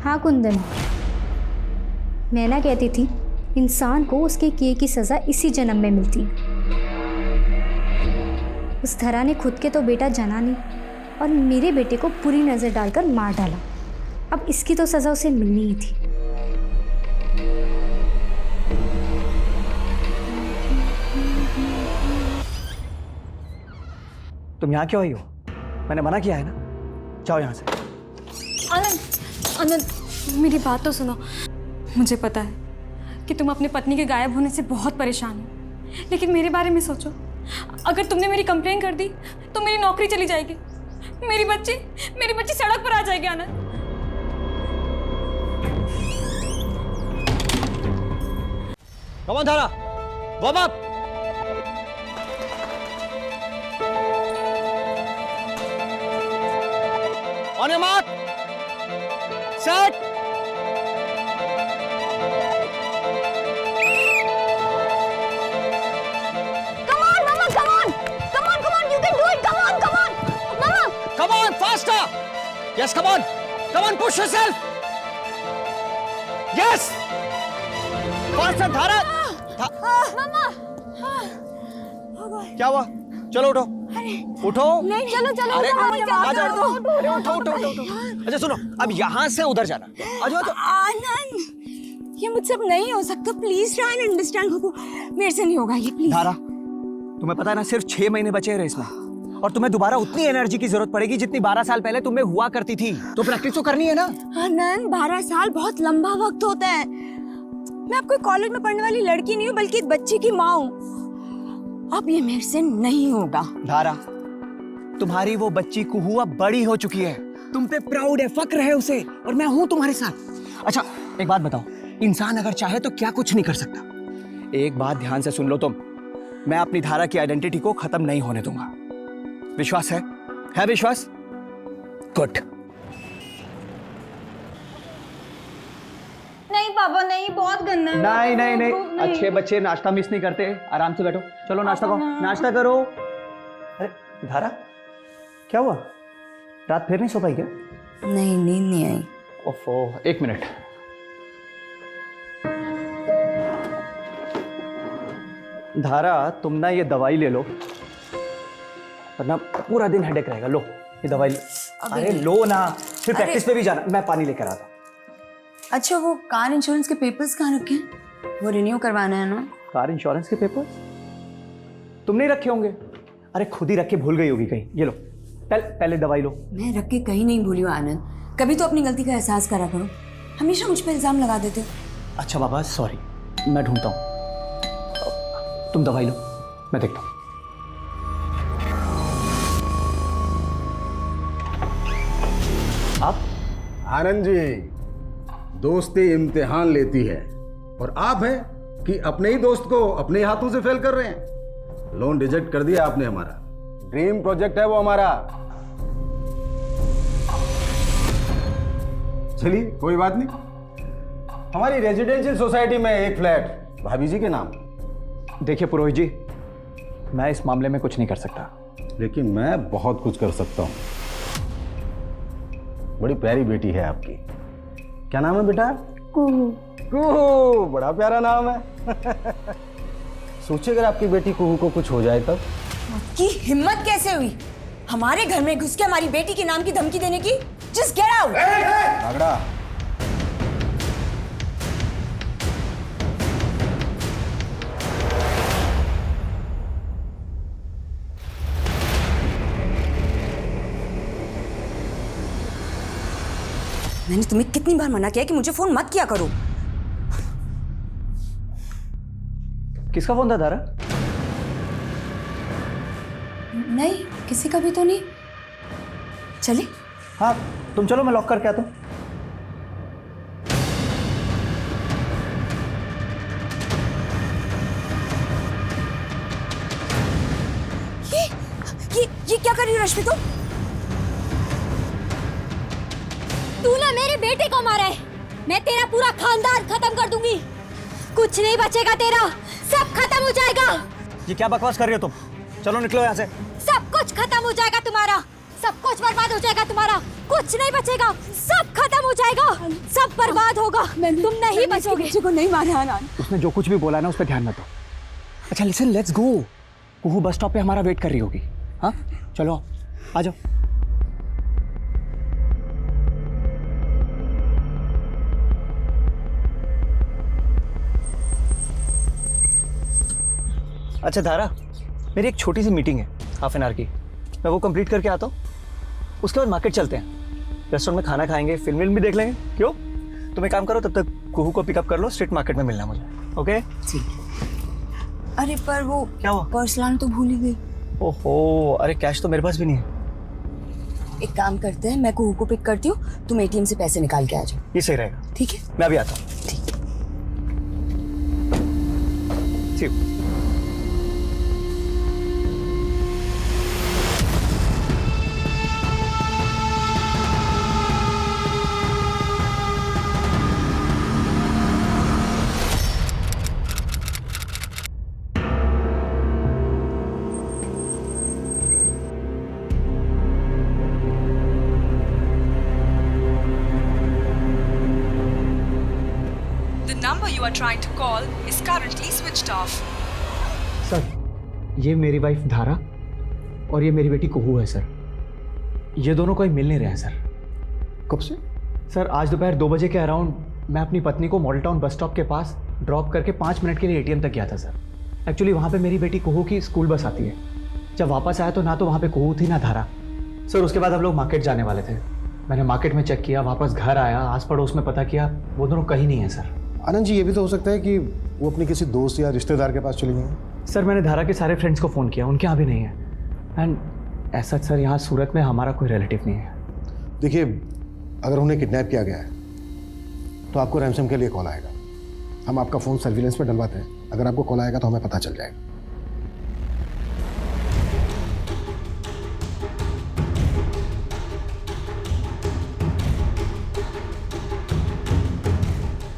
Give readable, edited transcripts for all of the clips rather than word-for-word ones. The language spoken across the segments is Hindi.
हाँ कुंदन, मैं ना कहती थी इंसान को उसके किए की सज़ा इसी जन्म में मिलती है। उस धरा ने खुद के तो बेटा जना नहीं और मेरे बेटे को बुरी नज़र डालकर मार डाला। अब इसकी तो सज़ा उसे मिलनी ही थी। तुम यहाँ क्यों आई हो? मैंने मना किया है ना, जाओ यहाँ से। आनंद, आनंद मेरी बात तो सुनो। मुझे पता है कि तुम अपनी पत्नी के गायब होने से बहुत परेशान हो, लेकिन मेरे बारे में सोचो। अगर तुमने मेरी कंप्लेन कर दी तो मेरी नौकरी चली जाएगी, मेरी बच्ची सड़क पर आ जाएगी। आनंद, कम ऑन धारा, warm up. On your mark, set. Yes, come on, push yourself. Yes. Faster, धारा. मामा। क्या हुआ? चलो उठो. उठो. नहीं, चलो अरे आ जाओ. उठो। अरे उठो. अच्छा सुनो, अब यहाँ से उधर जाना. आ जाओ तो. आनंद, ये मुझसे अब नहीं हो सकता। Please try and understand. मेरे से नहीं होगा ये, प्लीज। धारा, तुम्हें पता है ना, सिर्फ 6 महीने बचे हैं रेस में, और तुम्हें दोबारा उतनी एनर्जी की जरूरत पड़ेगी जितनी 12 साल पहले तुम्हें हुआ करती थी। तो प्रैक्टिस तो करनी है ना। आनंद, 12 साल बहुत लंबा वक्त होता है। मैं आपको कॉलेज में पढ़ने वाली लड़की नहीं हूँ, बल्कि एक बच्चे की माँ हूँ। अब ये मेरे से नहीं होगा। धारा, तुम्हारी वो बच्ची कुहू अब बड़ी हो चुकी है, तुम पे प्राउड है, फक्र है उसे, और मैं हूँ तुम्हारे साथ। अच्छा एक बात बताओ, इंसान अगर चाहे तो क्या कुछ नहीं कर सकता। एक बात ध्यान से सुन लो तुम, मैं अपनी धारा की आइडेंटिटी को खत्म नहीं होने दूंगा। विश्वास है विश्वास? गुड। नहीं पापा, नहीं, बहुत गंदा है। नहीं, अच्छे बच्चे नाश्ता मिस नहीं करते। आराम से बैठो, चलो नाश्ता करो, नाश्ता करो। अरे धारा, क्या हुआ? रात फिर नहीं सो पाई क्या? नहीं, नींद नहीं आई। ओफो, 1 मिनट। धारा, तुम ना ये दवाई ले लो, वरना पूरा दिन हेडेक रहेगा। लो ये दवाई लो। अरे लो ना, फिर प्रैक्टिस पे भी जाना। मैं पानी लेकर आता हूँ। अच्छा, वो कार इंश्योरेंस के पेपर्स कहाँ रखे हैं? वो रिन्यू करवाना है ना? कार इंश्योरेंस के पेपर्स तुम नहीं रखे होंगे? अरे खुद ही रख के भूल गई होगी कहीं। ये लो, पहले दवाई लो। मैं रख के कहीं नहीं भूली हूँ आनंद। कभी तो अपनी गलती का एहसास करा करो, हमेशा मुझ पर इल्जाम लगा देते हो। अच्छा बाबा, सॉरी, मैं ढूंढता हूँ। तुम दवाई लो, मैं देखता हूँ। आप? आनंद जी, दोस्ती इम्तिहान लेती है, और आप हैं कि अपने ही दोस्त को अपने हाथों से फेल कर रहे हैं। लोन रिजेक्ट कर दिया आपने हमारा। ड्रीम प्रोजेक्ट है वो हमारा। चलिए कोई बात नहीं, हमारी रेजिडेंशियल सोसाइटी में एक फ्लैट भाभी जी के नाम। देखिए पुरोहित जी, मैं इस मामले में कुछ नहीं कर सकता, लेकिन मैं बहुत कुछ कर सकता हूँ। बड़ी प्यारी बेटी है आपकी। क्या नाम है बेटा? कुहू। कुहू, बड़ा प्यारा नाम है। सोचिए अगर आपकी बेटी कुहू को कुछ हो जाए तब। की हिम्मत कैसे हुई हमारे घर में घुस के हमारी बेटी के नाम की धमकी देने की? Just get out. झगड़ा। मैंने तुम्हें कितनी बार मना किया कि मुझे फोन मत किया करो। किसका फोन था धारा? नहीं, किसी का भी तो नहीं। चले? हाँ तुम चलो, मैं लॉक करके आता हूँ। ये क्या कर रही हो रश्मि तुम? तूने मेरे बेटे को मारा है, मैं तेरा पूरा खानदान खत्म कर दूंगी। कुछ नहीं बचेगा तेरा, सब खत्म हो जाएगा। ये क्या बकवास कर रही हो तुम? चलो निकलो यहाँ से। सब कुछ खत्म हो जाएगा तुम्हारा, सब कुछ बर्बाद हो जाएगा तुम्हारा। कुछ नहीं बचेगा, सब खत्म हो जाएगा, सब बर्बाद होगा, तुम नहीं बचोगे। बच्चे को नहीं मारा आनंद। उसने जो कुछ भी बोला ना उस पर ध्यान मत दो। अच्छा listen, let's go. Kuhu bus stop पे हमारा वेट कर रही होगी। हाँ चलो आ जाओ। अच्छा धारा, मेरी एक छोटी सी मीटिंग है हाफ एन आवर की, मैं वो कंप्लीट करके आता हूँ। उसके बाद मार्केट चलते हैं, रेस्टोरेंट में खाना खाएंगे, फिल्म भी देख लेंगे। क्यों? तुम एक काम करो, तब तक कुहू को पिकअप कर लो, स्ट्रीट मार्केट में मिलना मुझे। ओके अरे पर वो क्या हुआ? पर्स लाना तो भूल ही गई। ओहो, अरे कैश तो मेरे पास भी नहीं है। एक काम करते हैं, मैं कुहू को पिक करती हूँ, तुम एटीएम से पैसे निकाल के आ जाओ। ये सही रहेगा। ठीक है, मैं अभी आता हूँ। See you. The number you are trying to call is currently switched off. Sir, ये मेरी वाइफ धारा और ये मेरी बेटी कुहू है सर। ये दोनों कोई मिल नहीं रहे हैं सर। कब से? सर आज दोपहर 2 बजे के अराउंड मैं अपनी पत्नी को मॉडल टाउन बस स्टॉप के पास ड्रॉप करके 5 मिनट के लिए एटीएम तक गया था सर। एक्चुअली वहाँ पे मेरी बेटी कुहू की स्कूल बस आती है। जब वापस आया तो ना तो वहाँ पे कुहू थी ना धारा। सर उसके बाद हम लोग मार्केट जाने वाले थे। मैंने मार्केट में चेक किया, वापस घर आया, आस पड़ोस में पता किया, वो दोनों कहीं नहीं है सर। आनंद जी, ये भी तो हो सकता है कि वो अपने किसी दोस्त या रिश्तेदार के पास चली गई हैं। सर मैंने धारा के सारे फ्रेंड्स को फ़ोन किया, उनके यहाँ भी नहीं है। एंड ऐसा सर यहाँ सूरत में हमारा कोई रिलेटिव नहीं है। देखिए, अगर उन्हें किडनैप किया गया है तो आपको रैंसम के लिए कॉल आएगा। हम आपका फ़ोन सर्विलेंस पर डलवाते हैं, अगर आपको कॉल आएगा तो हमें पता चल जाएगा।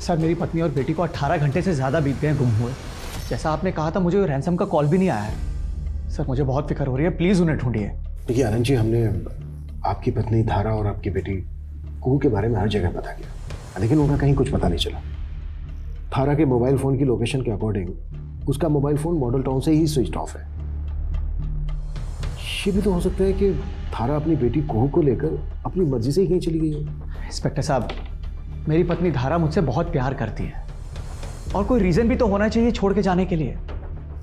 सर मेरी पत्नी और बेटी को 18 घंटे से ज़्यादा बीत गए गुम हुए। जैसा आपने कहा था, मुझे रैंसम का कॉल भी नहीं आया है। सर मुझे बहुत फिक्र हो रही है, प्लीज़ उन्हें ढूंढिए। देखिए आनंद जी, हमने आपकी पत्नी धारा और आपकी बेटी कुहू के बारे में हर जगह पता किया, लेकिन उनका कहीं कुछ पता नहीं चला। धारा के मोबाइल फ़ोन की लोकेशन के अकॉर्डिंग उसका मोबाइल फ़ोन मॉडल टाउन से ही स्विच ऑफ है। ये भी तो हो सकता है कि धारा अपनी बेटी कुहू को लेकर अपनी मर्जी से ही कहीं चली गई है। इंस्पेक्टर साहब, मेरी पत्नी धारा मुझसे बहुत प्यार करती है और कोई रीज़न भी तो होना चाहिए छोड़ के जाने के लिए।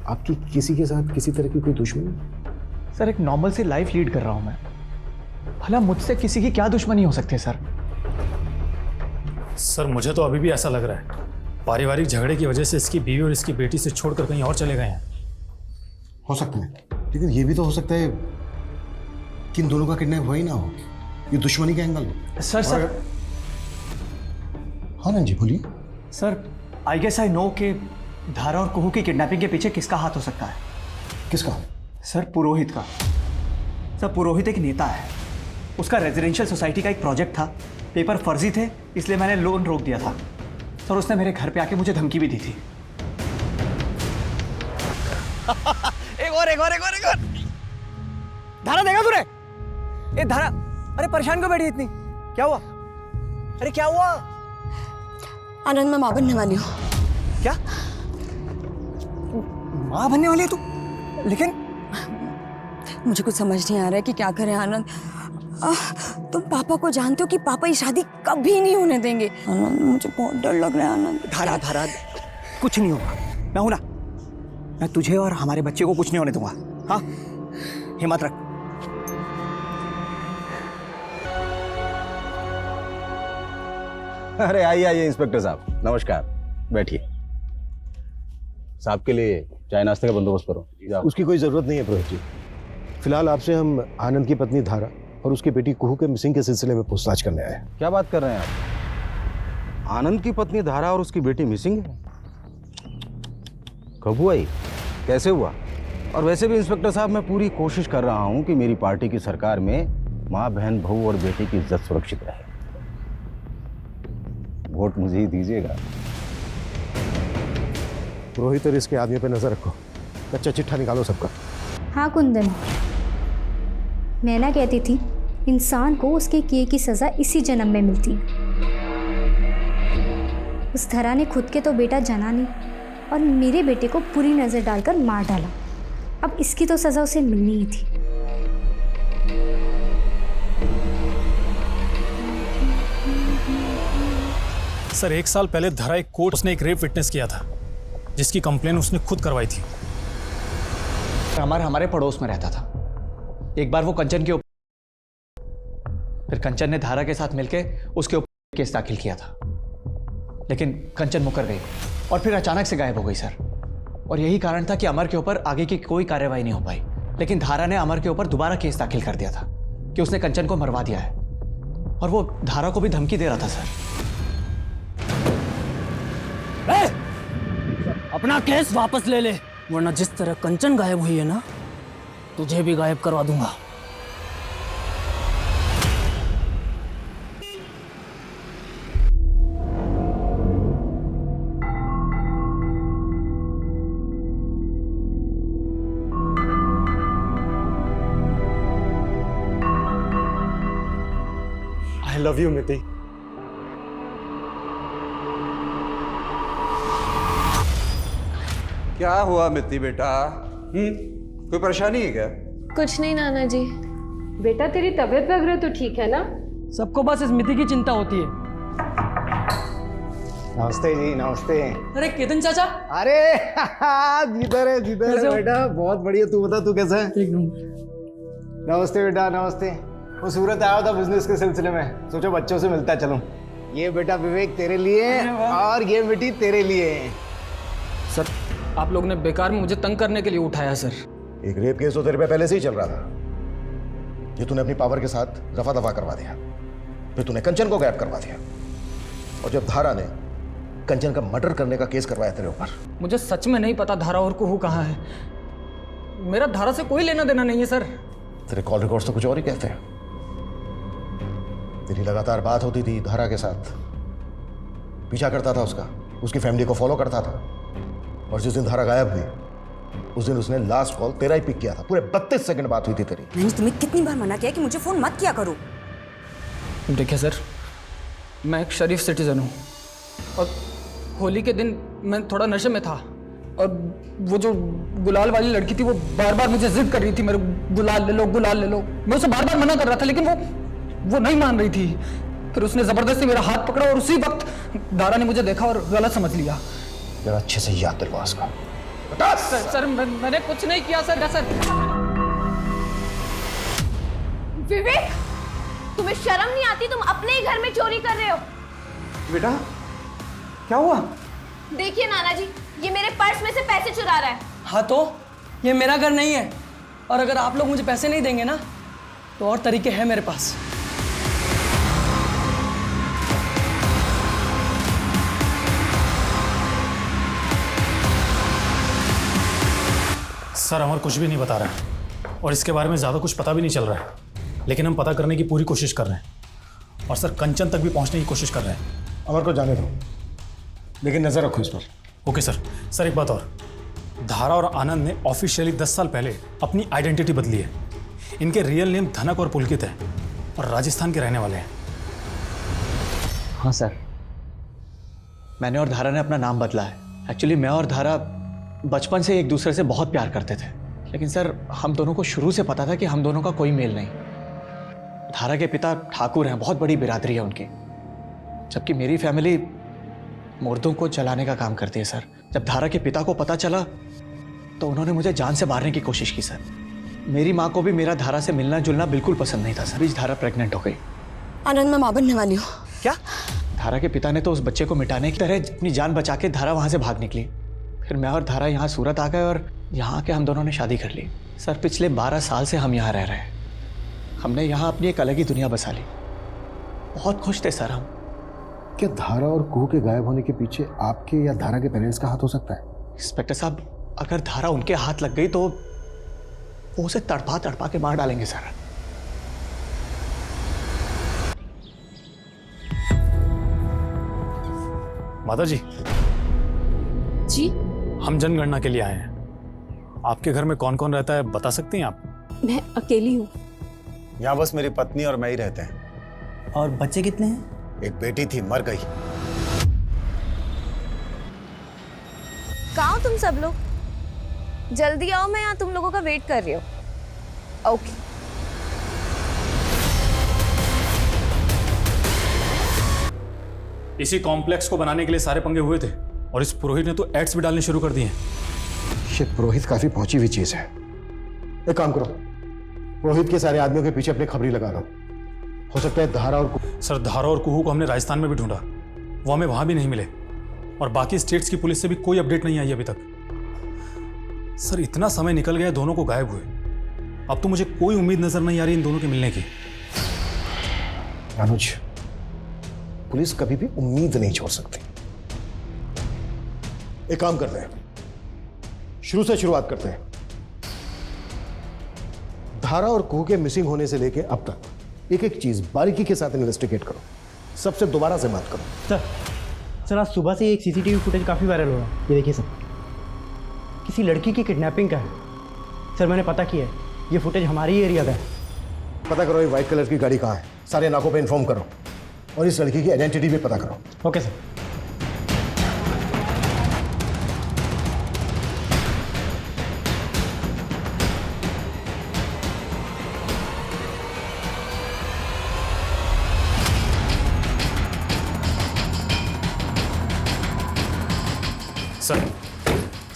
आपकी किसी के साथ किसी तरह की कोई दुश्मनी? सर एक नॉर्मल सी लाइफ लीड कर रहा हूँ मैं, भला मुझसे किसी की क्या दुश्मनी हो सकती है सर? सर मुझे तो अभी भी ऐसा लग रहा है पारिवारिक झगड़े की वजह से इसकी बीवी और इसकी बेटी से छोड़कर कहीं और चले गए हैं। हो सकता है, लेकिन ये भी तो हो सकता है कि इन दोनों का किडनैप हुआ ही ना हो, ये दुश्मनी का एंगल हो। सर हाँ ना जी, बोलिए। Sir I guess I know कि धारा और कुहू की किडनैपिंग के पीछे किसका हाथ हो सकता है। किसका? सर पुरोहित का। सर पुरोहित एक नेता है, उसका रेजिडेंशियल सोसाइटी का एक प्रोजेक्ट था, पेपर फर्जी थे इसलिए मैंने लोन रोक दिया था। सर उसने मेरे घर पे आके मुझे धमकी भी दी थी। एक और धारा देगा तूने? ए धारा, अरे परेशान क्यों बैठी इतनी? क्या हुआ? अरे क्या हुआ? आनंद मैं माँ बनने वाली हूँ। क्या माँ बनने वाली है तू? लेकिन मुझे कुछ समझ नहीं आ रहा है कि क्या करें आनंद। तुम पापा को जानते हो कि पापा ये शादी कभी नहीं होने देंगे। आनंद मुझे बहुत डर लग रहा है आनंद। धारा धारा, कुछ नहीं होगा, मैं हूं ना। मैं तुझे और हमारे बच्चे को कुछ नहीं होने दूंगा। हाँ हिम्मत रख। अरे आइए आइए इंस्पेक्टर साहब, नमस्कार, बैठिए। साहब के लिए चाय नाश्ते का बंदोबस्त करो। जाओ। उसकी कोई ज़रूरत नहीं है पुरोहित जी। फिलहाल आपसे हम आनंद की पत्नी धारा और उसकी बेटी कुहू के मिसिंग के सिलसिले में पूछताछ करने आए हैं। क्या बात कर रहे हैं आप? आनंद की पत्नी धारा और उसकी बेटी मिसिंग है? कब हुआ ये? कैसे हुआ? और वैसे भी इंस्पेक्टर साहब, मैं पूरी कोशिश कर रहा हूं कि मेरी पार्टी की सरकार में माँ, बहन, बहू और बेटी की इज्जत सुरक्षित रहे। वोट मुझे ही दीजिएगा। पुरोहित और इसके आदमी पे नजर रखो, कच्चा चिट्ठा निकालो सबका। हाँ कुंदन, मैं ना कहती थी इंसान को उसके किए की सज़ा इसी जन्म में मिलती है। उस धरा ने खुद के तो बेटा जना नहीं और मेरे बेटे को बुरी नज़र डालकर मार डाला। अब इसकी तो सज़ा उसे मिलनी ही थी। सर 1 साल पहले धरा एक कोर्ट उसने एक रेप विटनेस किया था, जिसकी कंप्लेन उसने खुद करवाई थी। हमारे पड़ोस में रहता था। एक बार वो कंचन के ऊपर, फिर कंचन ने धारा के साथ मिलके उसके ऊपर केस दाखिल किया था, लेकिन कंचन मुकर गई और फिर अचानक से गायब हो गई सर। और यही कारण था कि अमर के ऊपर आगे की कोई कार्रवाई नहीं हो पाई। लेकिन धारा ने अमर के ऊपर दोबारा केस दाखिल कर दिया था कि उसने कंचन को मरवा दिया है, और वो धारा को भी धमकी दे रहा था सर। अपना केस वापस ले ले, वरना जिस तरह कंचन गायब हुई है ना, तुझे भी गायब करवा दूंगा। आई लव यू मिति। क्या हुआ मित्ती बेटा? कोई परेशानी है क्या? कुछ नहीं नाना जी। बेटा तेरी तबीयत वगैरह तो ठीक है ना? सबको बस इस मिति की चिंता होती है। नमस्ते जी, नमस्ते। अरे केतन चाचा। अरे जिधर है बेटा, बहुत बढ़िया। तू बता, तू कैसा है? नमस्ते बेटा, नमस्ते। वो सूरत आया था बिजनेस के सिलसिले में, सोचो बच्चों से मिलता चलूं। ये बेटा विवेक तेरे लिए और ये बेटी तेरे लिए। सर आप लोग ने बेकार में मुझे तंग करने के लिए उठाया सर। एक रेप केस तो तेरे पे पहले से ही चल रहा था, ये तूने अपनी पावर के साथ रफा दफा करवा दिया। फिर तूने कंचन को गायब करवा दिया, और जब धारा ने कंचन का मर्डर करने का केस करवाया तेरे ऊपर। मुझे सच में नहीं पता धारा और कुहू कहाँ है। मेरा धारा से कोई लेना देना नहीं है सर। तेरे कॉल रिकॉर्ड्स तो कुछ और ही कहते हैं। तेरी लगातार बात होती थी धारा के साथ, पीछा करता था उसका, उसकी फैमिली को फॉलो करता था। और जिस दिन धारा गायब हुई, उस दिन उसने लास्ट कॉल तेरा ही पिक किया था। पूरे 32 सेकंड बात हुई थी तेरी। मैंने तुम्हें कितनी बार मना किया कि मुझे फोन मत किया करो। देखिए सर, मैं एक शरीफ सिटीजन हूँ, और होली के दिन मैं थोड़ा नशे में था, और वो जो गुलाल वाली लड़की थी वो बार बार मुझे जिद कर रही थी, मेरे गुलाल ले लो, गुलाल ले लो। मैं उसे बार बार मना कर रहा था, लेकिन वो नहीं मान रही थी। फिर उसने जबरदस्ती मेरा हाथ पकड़ा, और उसी वक्त धारा ने मुझे देखा और गलत समझ लिया। जरा अच्छे से याद दिलवा उसका। सर मैंने कुछ नहीं किया सर। विवेक, तुम्हें शर्म नहीं आती? तुम अपने ही घर में चोरी कर रहे हो। बेटा क्या हुआ? देखिए नाना जी, ये मेरे पर्स में से पैसे चुरा रहा है। हाँ तो ये मेरा घर नहीं है, और अगर आप लोग मुझे पैसे नहीं देंगे ना, तो और तरीके हैं मेरे पास। सर अमर कुछ भी नहीं बता रहा है, और इसके बारे में ज़्यादा कुछ पता भी नहीं चल रहा है, लेकिन हम पता करने की पूरी कोशिश कर रहे हैं, और सर कंचन तक भी पहुंचने की कोशिश कर रहे हैं। अमर को जाने दो, लेकिन नजर रखो इस पर। Okay sir. सर एक बात और, धारा और आनंद ने ऑफिशियली 10 साल पहले अपनी आइडेंटिटी बदली है। इनके रियल नेम धनक और पुलकित है, और राजस्थान के रहने वाले हैं। हाँ सर, मैंने और धारा ने अपना नाम बदला है। एक्चुअली मैं और धारा बचपन से एक दूसरे से बहुत प्यार करते थे, लेकिन सर हम दोनों को शुरू से पता था कि हम दोनों का कोई मेल नहीं। धारा के पिता ठाकुर हैं, बहुत बड़ी बिरादरी है उनकी, जबकि मेरी फैमिली मुर्दों को जलाने का काम करती है सर। जब धारा के पिता को पता चला तो उन्होंने मुझे जान से मारने की कोशिश की सर। मेरी माँ को भी मेरा धारा से मिलना जुलना बिल्कुल पसंद नहीं था सर। बीच धारा प्रेग्नेंट हो गई। आनंद, मैं मां बनने वाली हूँ। क्या? धारा के पिता ने तो उस बच्चे को मिटाने की तरह अपनी जान बचा के धारा वहाँ से भाग निकली। फिर मैं और धारा यहाँ सूरत आ गए, और यहाँ आके हम दोनों ने शादी कर ली। सर पिछले 12 साल से हम यहाँ रह रहे हैं। हमने यहाँ अपनी एक अलग ही दुनिया बसा ली। बहुत खुश थे सर हम। क्या धारा और कुहू के गायब होने के पीछे आपके या धारा के पेरेंट्स का हाथ हो सकता है? इंस्पेक्टर साहब, अगर धारा उनके हाथ लग गई तो वो उसे तड़पा तड़पा के मार डालेंगे सर। माता जी जी, हम जनगणना के लिए आए हैं। आपके घर में कौन कौन रहता है बता सकती हैं आप? मैं अकेली हूँ। यहाँ बस मेरी पत्नी और मैं ही रहते हैं। और बच्चे कितने हैं? एक बेटी थी, मर गई। कहाँ हो तुम सब लोग? जल्दी आओ, मैं यहाँ तुम लोगों का वेट कर रही हूँ। ओके। इसी कॉम्प्लेक्स को बनाने के लिए सारे पंगे हुए थे और इस पुरोहित ने तो एड्स भी डालने शुरू कर दिए। ये पुरोहित काफी पहुंची हुई चीज है। एक काम करो, पुरोहित के सारे आदमियों के पीछे अपनी खबरी लगा लो। हो सकता है धारा और सर, धारा और कुहू को हमने राजस्थान में भी ढूंढा, वो हमें वहां भी नहीं मिले और बाकी स्टेट्स की पुलिस से भी कोई अपडेट नहीं आई अभी तक। सर, इतना समय निकल गया दोनों को गायब हुए, अब तो मुझे कोई उम्मीद नजर नहीं आ रही इन दोनों के मिलने की। अनुज, पुलिस कभी भी उम्मीद नहीं छोड़ सकती। एक काम करते हैं, शुरू से शुरुआत करते हैं। धारा और कुहू के मिसिंग होने से लेके अब तक एक एक चीज बारीकी के साथ इन्वेस्टिगेट करो। सबसे दोबारा से बात करो। सर आज सुबह से एक सीसीटीवी फुटेज काफ़ी वायरल हो रहा है। ये देखिए सर, किसी लड़की की किडनैपिंग का है। सर मैंने पता किया है, ये फुटेज हमारे ही एरिया का है। पता करो ये व्हाइट कलर की गाड़ी कहाँ है, सारे नाकों पे इन्फॉर्म करो और इस लड़की की आइडेंटिटी भी पता करो। Okay sir.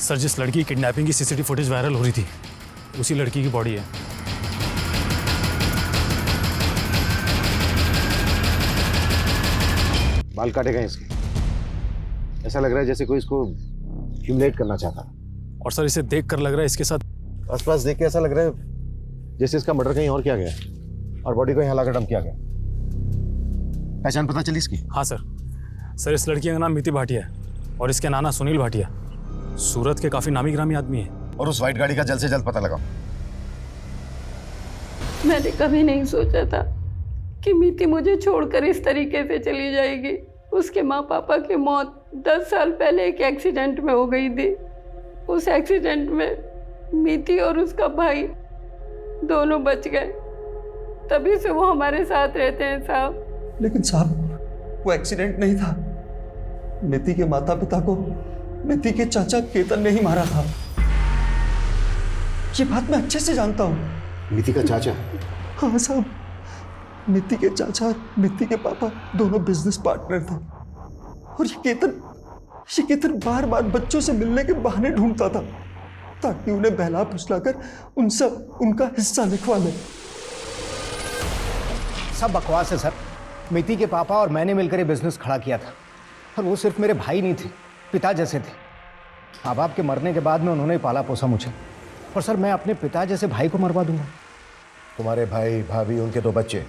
सर, जिस लड़की की किडनैपिंग की सीसीटीवी फुटेज वायरल हो रही थी, उसी लड़की की बॉडी है। बाल काटे गए इसके, ऐसा लग रहा है जैसे कोई इसको ह्यूमिलेट करना चाहता। और सर, इसे देख कर लग रहा है इसके साथ आसपास देख के ऐसा लग रहा है जैसे इसका मर्डर कहीं और किया गया और बॉडी को यहाँ लाकर डंप किया गया। पहचान पता चली इसकी? हाँ सर, इस लड़की का नाम मिति भाटिया है और इसके नाना सुनील भाटिया, सूरत के काफी नामी ग्रामी आदमी है। और उस व्हाइट गाड़ी का जल्द से जल्द पता लगाओ। मैंने कभी नहीं सोचा था कि मिति मुझे छोड़कर इस तरीके से चली जाएगी। उसके माँ पापा की मौत 10 साल पहले एक एक्सीडेंट में हो गई थी। उस एक्सीडेंट में मिति और उसका भाई दोनों बच गए, तभी से वो हमारे साथ रहते हैं साहब। लेकिन साहब, वो एक्सीडेंट नहीं था। मिति के माता पिता को मिति के चाचा केतन ने ही मारा था। ये बात मैं अच्छे से जानता हूँ। मिति का चाचा? हाँ साहब, मिति के चाचा और मिति के पापा दोनों बिजनेस पार्टनर थे और ये केतन बार बार बच्चों से मिलने के बहाने ढूंढता था ताकि उन्हें बहला फुसलाकर उनसे उनका हिस्सा लिखवा ले। सब बकवास है सर। मिति के पापा और मैंने मिलकर ये बिजनेस खड़ा किया था और वो सिर्फ मेरे भाई नहीं थे, पिता जैसे थे। माँ बाप के मरने के बाद में उन्होंने पाला पोसा मुझे, और सर मैं अपने पिता जैसे भाई को मरवा दूंगा? तुम्हारे भाई भाभी, उनके 2 बच्चे,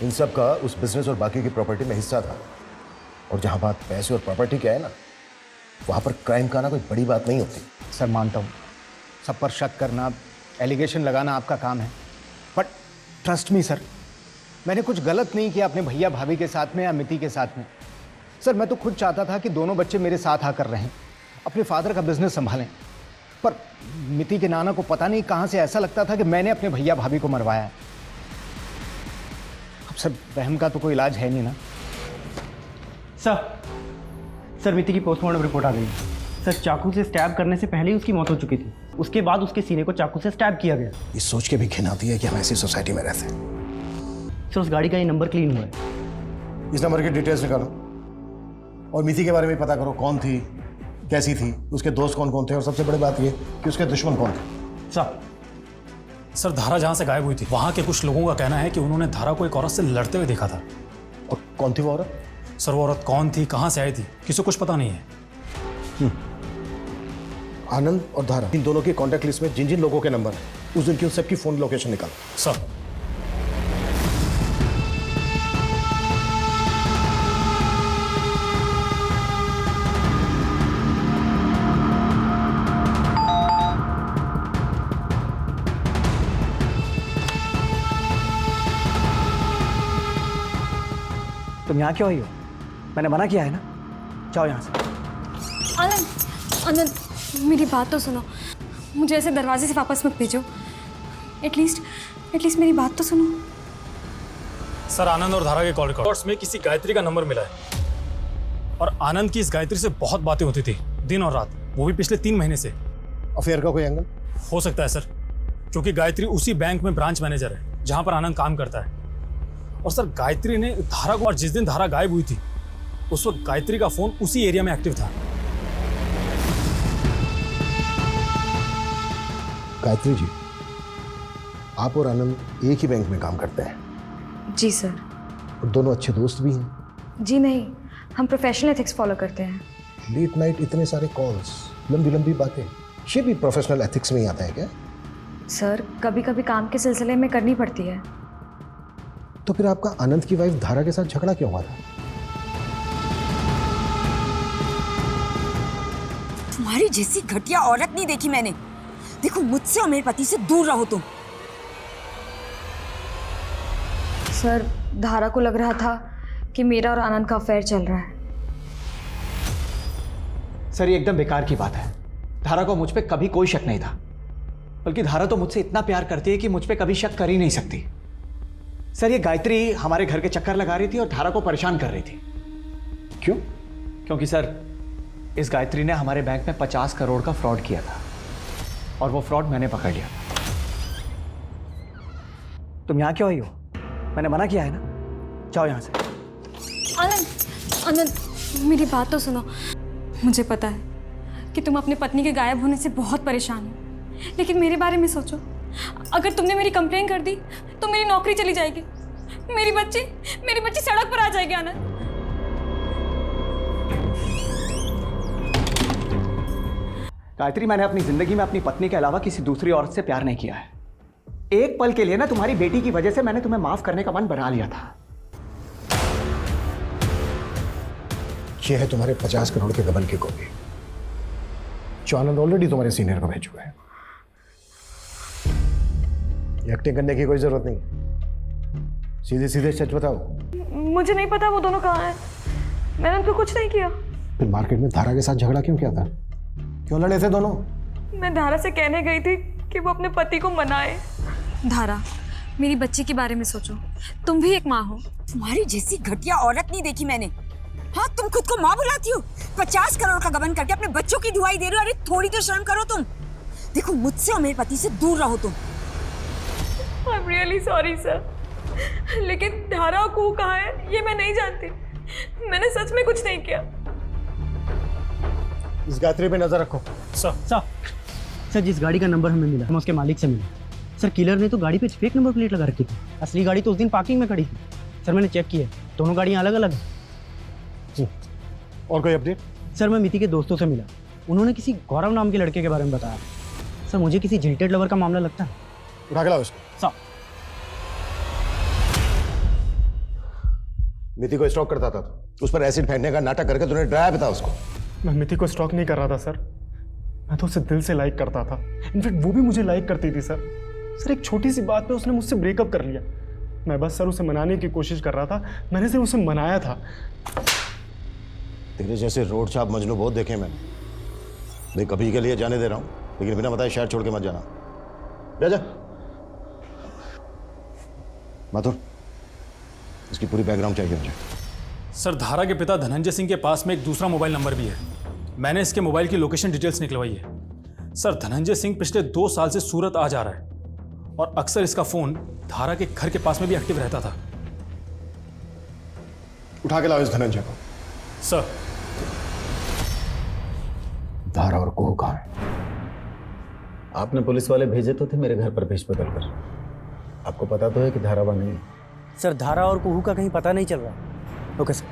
इन सब का उस बिजनेस और बाकी की प्रॉपर्टी में हिस्सा था। और जहाँ बात पैसे और प्रॉपर्टी की है ना, वहाँ पर क्राइम का ना कोई बड़ी बात नहीं होती। सर मानता हूँ, सब पर शक करना, एलिगेशन लगाना आपका काम है, बट ट्रस्ट मी सर, मैंने कुछ गलत नहीं किया अपने भैया भाभी के साथ में या मिति के साथ में। सर मैं तो खुद चाहता था कि दोनों बच्चे मेरे साथ आकर रहें, अपने फादर का बिजनेस संभालें, पर मिति के नाना को पता नहीं कहाँ से ऐसा लगता था कि मैंने अपने भैया भाभी को मरवाया है। अब सर वहम का तो कोई इलाज है नहीं ना। सर मिति की पोस्टमार्टम रिपोर्ट आ गई है। सर चाकू से स्टैब करने से पहले ही उसकी मौत हो चुकी थी, उसके बाद उसके सीने को चाकू से स्टैब किया गया। ये सोच के भी घिन आती है कि हम ऐसी सोसाइटी में रहते हैं। सर उस गाड़ी का ये नंबर क्लीन हुआ है। इस नंबर की डिटेल्स निकालो और मिति के बारे में पता करो, कौन थी, कैसी थी, उसके दोस्त कौन कौन थे और सबसे बड़ी बात ये कि उसके दुश्मन कौन थे। सर धारा जहां से गायब हुई थी, वहां के कुछ लोगों का कहना है कि उन्होंने धारा को एक औरत से लड़ते हुए देखा था। और कौन थी वो औरत? सर वो औरत कौन थी, कहां से आई थी, किसी को कुछ पता नहीं है। आनंद और धारा, इन दोनों की कॉन्टैक्ट लिस्ट में जिन जिन लोगों के नंबर है उस दिन की उन सबकी फोन लोकेशन निकालो। सर तुम यहाँ क्यों आई हो? मैंने मना किया है ना, जाओ यहाँ से। आनंद मेरी बात तो सुनो, मुझे ऐसे दरवाजे से वापस मत भेजो। एटलीस्ट एटलीस्ट मेरी बात तो सुनो। सर, आनंद और धारा के कॉल रिकॉर्ड्स में किसी गायत्री का नंबर मिला है और आनंद की इस गायत्री से बहुत बातें होती थी दिन और रात, वो भी पिछले 3 महीने से। अफेयर का कोई एंगल हो सकता है सर, क्योंकि गायत्री उसी बैंक में ब्रांच मैनेजर है जहां पर आनंद काम करता है। और सर, गायत्री ने धारा को, और जिस दिन धारा गायब हुई थी उस वक्त गायत्री का फोन उसी एरिया में एक्टिव था। गायत्री जी, आप और आनंद एक ही बैंक में काम करते हैं? जी सर। और दोनों अच्छे दोस्त भी हैं? जी नहीं, हम प्रोफेशनल एथिक्स फॉलो करते हैं। लेट नाइट इतने सारे कॉल्स, लंबी लंबी बातें, ये भी प्रोफेशनल एथिक्स में ही आता है क्या? सर, कभी कभी काम के सिलसिले में करनी पड़ती है। तो फिर आपका आनंद की वाइफ धारा के साथ झगड़ा क्यों हुआ था? तुम्हारी जैसी घटिया औरत नहीं देखी मैंने। देखो, मुझसे और मेरे पति से दूर रहो तुम। सर, धारा को लग रहा था कि मेरा और आनंद का अफेयर चल रहा है। सर, ये एकदम बेकार की बात है। धारा को मुझ पे कभी कोई शक नहीं था, बल्कि धारा तो मुझसे इतना प्यार करती है कि मुझ पे कभी शक कर ही नहीं सकती। सर, ये गायत्री हमारे घर के चक्कर लगा रही थी और धारा को परेशान कर रही थी। क्यों? क्योंकि सर, इस गायत्री ने हमारे बैंक में 50 करोड़ का फ्रॉड किया था और वो फ्रॉड मैंने पकड़ लिया। तुम यहां क्यों आई हो? मैंने मना किया है ना, जाओ यहां से। आनंद, मेरी बात तो सुनो। मुझे पता है कि तुम अपनी पत्नी के गायब होने से बहुत परेशान हो, लेकिन मेरे बारे में सोचो। अगर तुमने मेरी कंप्लेन कर दी तो मेरी नौकरी चली जाएगी, मेरी बच्ची सड़क पर आ जाएगी। आनंद, गायत्री, मैंने अपनी जिंदगी में अपनी पत्नी के अलावा किसी दूसरी औरत से प्यार नहीं किया है। एक पल के लिए ना तुम्हारी बेटी की वजह से मैंने तुम्हें माफ करने का मन बना लिया था। यह है तुम्हारे 50 करोड़ के गबन की कॉपी, जो आनंद ऑलरेडी तुम्हारे सीनियर को भेज चुका है। एक्टिंग करने की कोई जरूरत नहीं, सीधे सीधे सच बताओ। मुझे नहीं पता वो दोनों कहाँ हैं। मैंने उनको कुछ नहीं किया। फिर मार्केट में धारा के साथ झगड़ा क्यों किया था? क्यों लड़े थे दोनों? मैं धारा से कहने गई थी कि वो अपने पति को मनाए। धारा, मेरी बच्ची के बारे में सोचो, तुम भी एक माँ हो। तुम्हारी जैसी घटिया औरत नहीं देखी मैंने। हाँ, तुम खुद को माँ बुलाती हो? 50 करोड़ का गबन करके अपने बच्चों की दुआई दे रहे हो। अरे थोड़ी तो शर्म करो तुम। देखो, मुझसे और मेरे पति से दूर रहो तुम। I'm really sorry sir, लेकिन धारा और कुहू कहाँ है ये मैं नहीं जानती। मैंने सच में कुछ नहीं किया। इस गायत्री पे नजर रखो। सर, जिस गाड़ी का नंबर हमें मिला हम उसके मालिक से मिले। सर, किलर ने तो गाड़ी पे फेक नंबर प्लेट लगा रखी थी। असली गाड़ी तो उस दिन पार्किंग में खड़ी थी। सर, मैंने चेक किया, दोनों गाड़ियाँ अलग अलग हैं। और कोई अपडेट? सर, मैं मिति के दोस्तों से मिला, उन्होंने किसी गौरव नाम के लड़के के बारे में बताया। सर, मुझे किसी जिल्टेड लवर का मामला लगता है। उठा के लाओ इसको। सर, मिति को स्टॉक करता था, उस पर एसिड फेंकने का नाटक करके तूने डराया भी था उसको। मैं मिति को स्टॉक नहीं कर रहा था सर, मैं तो उसे दिल से लाइक करता था। इनफैक्ट वो भी मुझे लाइक करती थी सर। सर, एक छोटी सी बात पे उसने मुझसे ब्रेकअप कर लिया। मैं बस सर उसे मनाने की कोशिश कर रहा था, मैंने सिर्फ उसे मनाया था। तेरे जैसे रोड छाप मजनू बहुत देखे मैंने। देख, कभी के लिए जाने दे रहा हूँ, लेकिन बिना बताए शहर छोड़ के मत जाना। जा माथुर, इसकी पूरी बैकग्राउंड चाहिए मुझे। सर, धारा के पिता धनंजय सिंह के पास में एक दूसरा मोबाइल नंबर भी है। मैंने इसके मोबाइल की लोकेशन डिटेल्स निकलवाई है। सर, धनंजय सिंह पिछले 2 साल से सूरत आ जा रहा है और अक्सर इसका फोन धारा के घर के पास में भी एक्टिव रहता था। उठा के लाओ इस धनंजय को। सर। धारा और कुहू कहाँ है? आपने पुलिस वाले भेजे तो थे मेरे घर पर भेज बदल कर। आपको पता तो है कि धारा वहां नहीं है। सर, धारा और कुहू का कहीं पता नहीं चल रहा। Okay sir.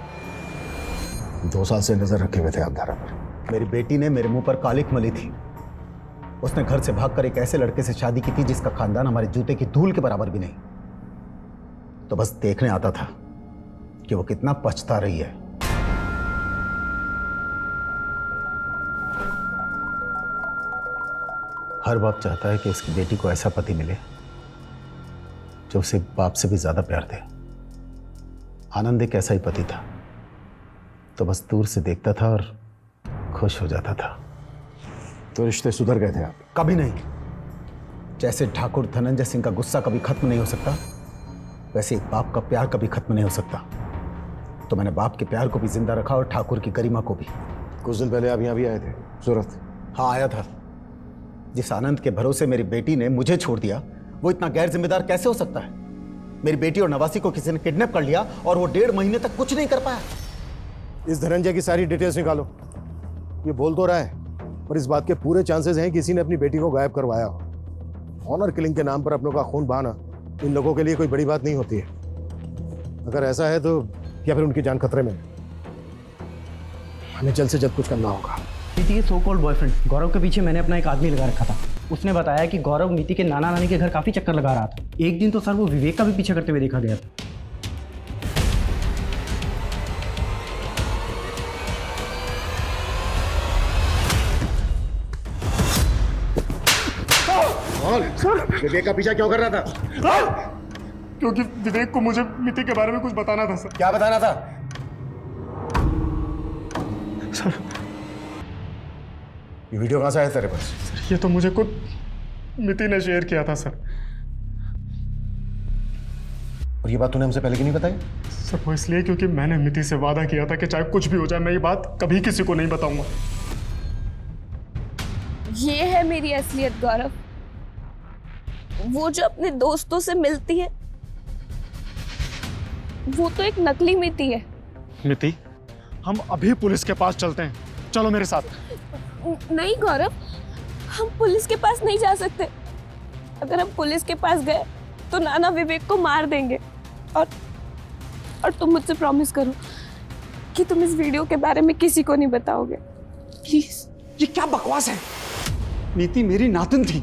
2 साल से नजर रखे हुए थे आप धारा पर। मेरी बेटी ने मेरे मुंह पर कालिक मली थी। उसने घर से भागकर एक ऐसे लड़के से शादी की थी जिसका खानदान हमारे जूते की धूल के बराबर भी नहीं। तो बस देखने आता था कि वो कितना पछता रही है। हर बाप चाहता है कि उसकी बेटी को ऐसा पति मिले जो उसे बाप से भी ज्यादा प्यार दे। आनंद एक ऐसा ही पति था, तो बस दूर से देखता था और खुश हो जाता था। तो रिश्ते सुधर गए थे आप? कभी नहीं। जैसे ठाकुर धनंजय सिंह का गुस्सा कभी खत्म नहीं हो सकता, वैसे एक बाप का प्यार कभी खत्म नहीं हो सकता। तो मैंने बाप के प्यार को भी जिंदा रखा और ठाकुर की गरिमा को भी। कुछ दिन पहले आप यहाँ भी आए थे सूरत? हाँ आया था। जिस आनंद के भरोसे मेरी बेटी ने मुझे छोड़ दिया, वो इतना गैर जिम्मेदार कैसे हो सकता है? मेरी बेटी और नवासी को किसी ने किडनैप कर लिया और वो 1.5 महीने तक कुछ नहीं कर पाया। इस धनंजय की सारी डिटेल्स निकालो। ये बोल तो रहा है, पर इस बात के पूरे चांसेस हैं किसी ने अपनी बेटी को गायब करवाया हो। ऑनर किलिंग के नाम पर अपनों का खून बहाना इन लोगों के लिए कोई बड़ी बात नहीं होती है। अगर ऐसा है तो या फिर उनकी जान खतरे में है। हमें जल्द से जल्द कुछ करना होगा। नीति के सो कॉल्ड बॉयफ्रेंड गौरव के पीछे मैंने अपना एक आदमी लगा रखा था। उसने बताया कि गौरव नीति के नाना नानी के घर काफी चक्कर लगा रहा था। एक दिन तो सर वो विवेक का भी पीछा करते हुए देखा गया था। विवेक का पीछा क्यों कर रहा था? क्योंकि विवेक को मुझे मिति के बारे में कुछ बताना था सर। क्या बताना था? सर ये वीडियो कहाँ से आया तेरे पास? ये तो मुझे खुद मिति ने शेयर किया था सर। और ये बात तूने हमसे पहले क्यों नहीं बताई? सर वो इसलिए क्योंकि मैंने मिति से वादा किया था कि चाहे कुछ भी हो जाए मैं ये बात कभी किसी को नहीं बताऊंगा। ये है मेरी असलियत गौरव, वो जो अपने दोस्तों से मिलती है वो तो एक नकली मिति है। मिति, हम अभी पुलिस के पास चलते हैं, चलो मेरे साथ। नहीं गौरव, हम पुलिस के पास नहीं जा सकते। अगर हम पुलिस के पास गए तो नाना विवेक को मार देंगे। और तुम मुझसे प्रॉमिस करो कि तुम इस वीडियो के बारे में किसी को नहीं बताओगे, प्लीज। ये क्या बकवास है? नीति मेरी नातिन थी।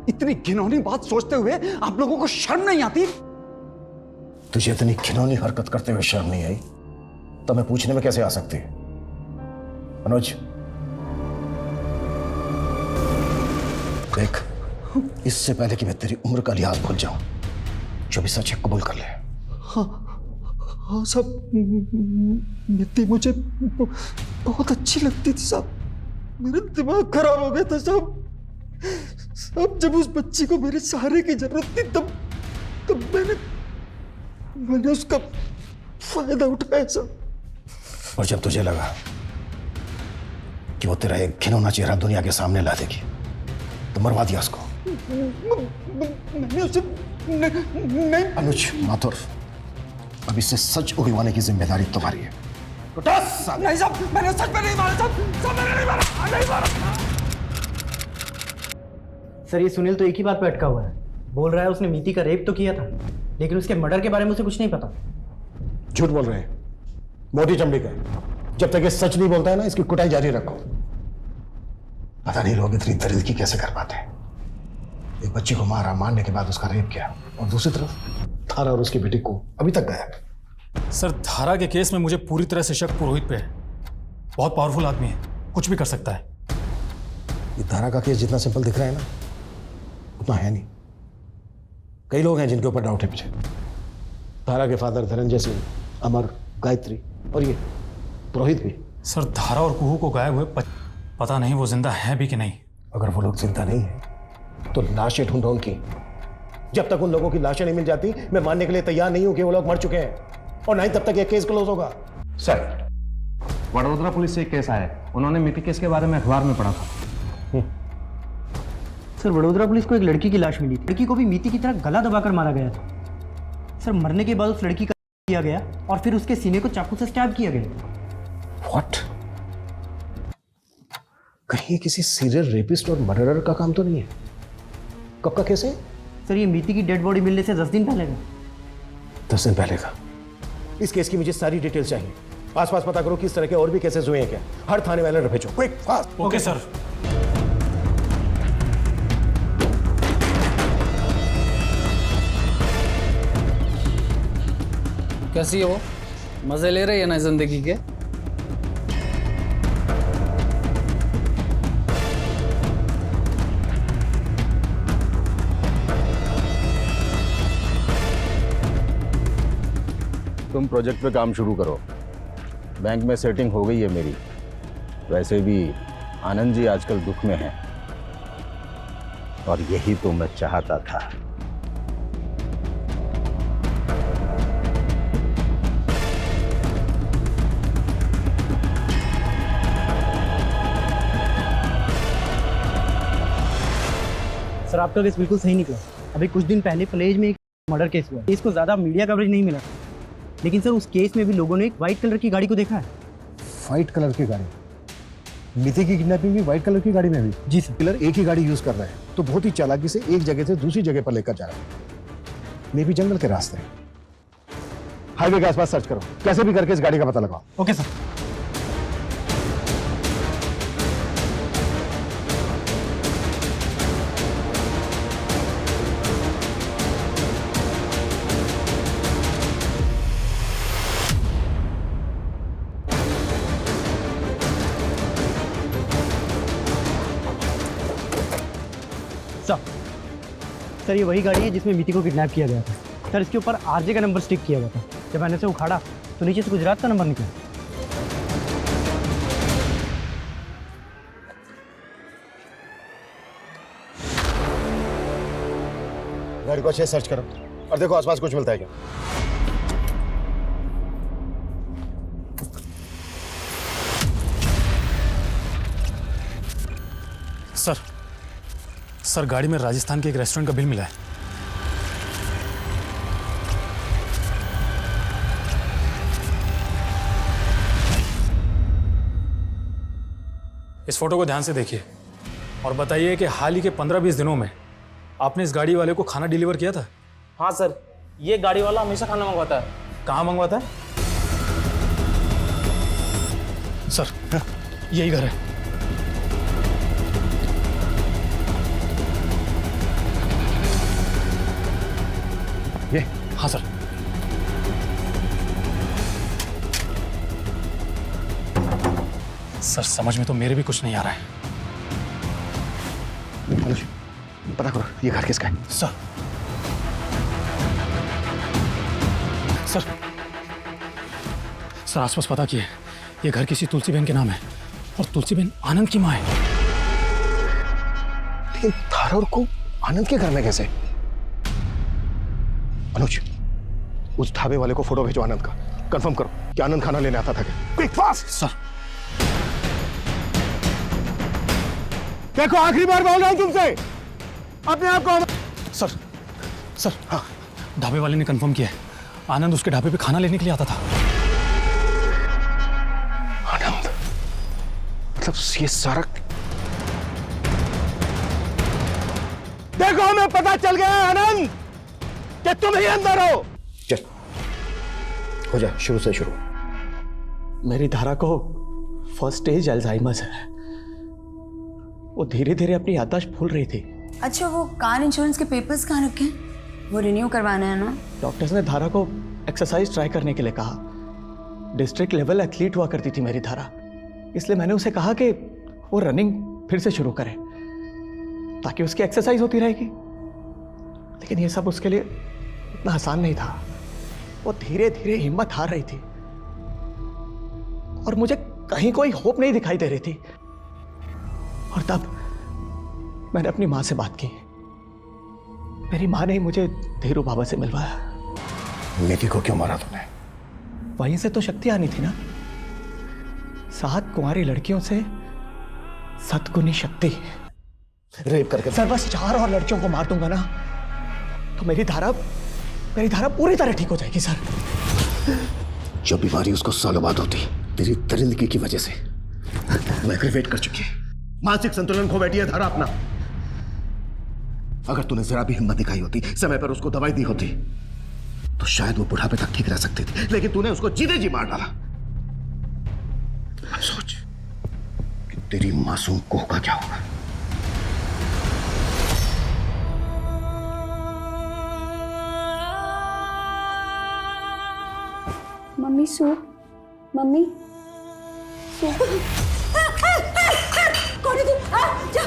इतनी घिनौनी बात सोचते हुए आप लोगों को शर्म नहीं आती? तुझे इतनी घिनौनी हरकत करते हुए शर्म नहीं आई तो मैं पूछने में कैसे आ सकती? मनोज देख, इससे पहले कि मैं तेरी उम्र का लिहाज भूल जाऊं, जो भी सच है कबूल कर ले। हाँ साहब, मिति मुझे बहुत अच्छी लगती थी साहब। मेरा दिमाग खराब हो गया था साहब। अब जब उस बच्ची को मेरे सहारे की जरूरत थी तब मैंने उसका फायदा उठाया साहब। और जब तुझे लगा कि वो तेरा एक घिनौना चेहरा दुनिया के सामने ला देगी तो मरवा दिया उसको। मैंने उसे नहीं। अनुज माथुर, अब इससे सच उगलवाने की जिम्मेदारी तुम्हारी है। नहीं साहब, मैंने सच में नहीं मारा साहब, मैंने नहीं मारा। सर ये सुनील तो एक ही बात पे अटका हुआ है। बोल रहा है उसने मीति का रेप तो किया था, लेकिन उसके मर्डर के बारे में उसे कुछ नहीं पता। झूठ बोल रहे हैं, मोटी चमड़ी का। जब तक ये सच नहीं बोलता है ना, इसकी कुटाई जारी रखो। पता नहीं लोग इतनी दरिद्री कैसे कर पाते हैं। एक बच्ची को मारा, मारने के बाद उसका रेप किया, और दूसरी तरफ धारा और उसकी बेटी को अभी तक गायब। सर धारा के केस में मुझे पूरी तरह से शक पुरोहित पे है। बहुत पावरफुल आदमी है, कुछ भी कर सकता है। ये धारा का केस जितना सिंपल दिख रहा है ना, उतना है नहीं। कई लोग हैं जिनके ऊपर डाउट है मुझे। धारा के फादर धनंजय सिंह, अमर, गायत्री और ये पुरोहित भी। सर धारा और कुहू को गायब हुए पता नहीं वो जिंदा है भी कि नहीं। अगर वो लोग जिंदा नहीं है तो लाशें ढूंढो उनकी। जब तक उन लोगों की लाशें नहीं मिल जाती, मैं मानने के लिए तैयार नहीं हूं कि वो लोग मर चुके हैं, और नहीं तब तक ये केस क्लोज होगा। सर, वडोदरा पुलिस से एक केस आया है। उन्होंने मिति केस के बारे में अखबार में पढ़ा था। सर वडोदरा पुलिस को एक लड़की की लाश मिली। लड़की को भी मिति की तरह गला दबाकर मारा गया था। सर मरने के बाद उस लड़की का किया गया और फिर उसके सीने को चाकू से स्टैब किया गया। व्हाट? कहीं ये किसी सीरियल रेपिस्ट और मर्डरर का काम तो नहीं है? कब का केस है? सर ये मिति की डेड बॉडी मिलने से 10 दिन पहले का। 10 दिन पहले का? इस केस की मुझे सारी डिटेल चाहिए। आसपास पता करो किस तरह के और भी केसेस हुए हैं क्या। हर थाने वाले भेजो, क्विक फास्ट। Okay sir. कैसी है वो? मजे ले रही है ना जिंदगी के? तुम प्रोजेक्ट पे काम शुरू करो। बैंक में सेटिंग हो गई है मेरी। वैसे भी आनंद जी आजकल दुख में हैं। और यही तो मैं चाहता था। सर आपका केस बिल्कुल सही निकला। अभी कुछ दिन पहले प्लेज में एक मर्डर केस हुआ। इसको ज़्यादा मीडिया कवरेज नहीं मिला, लेकिन सर उस केस में भी लोगों ने एक वाइट कलर की गाड़ी को देखा है। व्हाइट कलर की गाड़ी? मिति की किडनैपिंग भी व्हाइट कलर की गाड़ी में भी? जी सर। किलर एक ही गाड़ी यूज कर रहा है तो बहुत ही चालाकी से एक जगह से दूसरी जगह पर लेकर जा रहा है। मे भी जंगल के रास्ते। हाईवे के आसपास सर्च करो, कैसे भी करके इस गाड़ी का पता लगाओ। Okay sir. सर ये वही गाड़ी है जिसमें मिति को किडनैप किया गया था। सर इसके ऊपर आरजे का नंबर स्टिक किया हुआ था। जब मैंने इसे उखाड़ा तो नीचे से गुजरात का नंबर निकला। गाड़ी को अच्छे से सर्च करो और देखो आसपास कुछ मिलता है क्या। सर गाड़ी में राजस्थान के एक रेस्टोरेंट का बिल मिला है। इस फोटो को ध्यान से देखिए और बताइए कि हाल ही के 15-20 दिनों में आपने इस गाड़ी वाले को खाना डिलीवर किया था? हाँ सर, ये गाड़ी वाला हमेशा खाना मंगवाता है। कहाँ मंगवाता है? सर यही घर है। ये? हाँ सर। सर समझ में तो मेरे भी कुछ नहीं आ रहा है। अनुज, पता करो ये घर किसका है। सर आसपास पता किए, ये घर किसी तुलसी बहन के नाम है और तुलसी बहन आनंद की माँ है। लेकिन धारा और को आनंद के घर में कैसे? अनुज, उस ढाबे वाले को फोटो भेजो आनंद का, कंफर्म करो कि आनंद खाना लेने आता था क्या। Quick fast. सर देखो आखिरी बार बोल रहा हूं तुमसे, अपने आप को। सर हाँ, ढाबे वाले ने कंफर्म किया है, आनंद उसके ढाबे पे खाना लेने के लिए आता था। आनंद? मतलब ये सारा। देखो हमें पता चल गया आनंद कि तुम ही अंदर हो। चल हो जा, शुरू से शुरू। मेरी धारा को फर्स्ट स्टेज अल्जाइमर्स है। वो धीरे धीरे अपनी याददाश्त भूल रही थी। अच्छा, वो कार इंश्योरेंस के पेपर्स कहाँ रखे हैं? वो रिन्यू करवाना है ना? डॉक्टर्स ने धारा को एक्सरसाइज ट्राई करने के लिए कहा। डिस्ट्रिक्ट लेवल एथलीट हुआ करती थी मेरी धारा, इसलिए मैंने उसे कहा कि वो रनिंग फिर से शुरू करे ताकि उसकी एक्सरसाइज होती रहेगी। लेकिन ये सब उसके लिए इतना आसान नहीं था। वो धीरे धीरे हिम्मत हार रही थी और मुझे कहीं कोई होप नहीं दिखाई दे रही थी। और तब मैंने अपनी माँ से बात की। मेरी माँ ने मुझे धीरू बाबा से मिलवाया। निधि को क्यों मारा तुमने? वहीं से तो शक्ति आनी थी ना। 7 कुंवारी लड़कियों से 7 गुनी शक्ति। रेप करके सर बस 4 और लड़कियों को मार दूंगा ना तो मेरी धारा पूरी तरह ठीक हो जाएगी सर। जो बीमारी उसको सालों बाद होती, तेरी दरिंदगी की वजह से वो एग्रीवेट कर चुकी है। मानसिक संतुलन खो बैठी है धारा अपना। अगर तूने जरा भी हिम्मत दिखाई होती, समय पर उसको दवाई दी होती, तो शायद वो बुढ़ापे तक ठीक रह सकती थी। लेकिन तूने उसको जीते जी मार डाला। अब सोच कि तेरी मासूम कोह का क्या होगा। Mummy soup, mummy soup. कौन है तू? जा,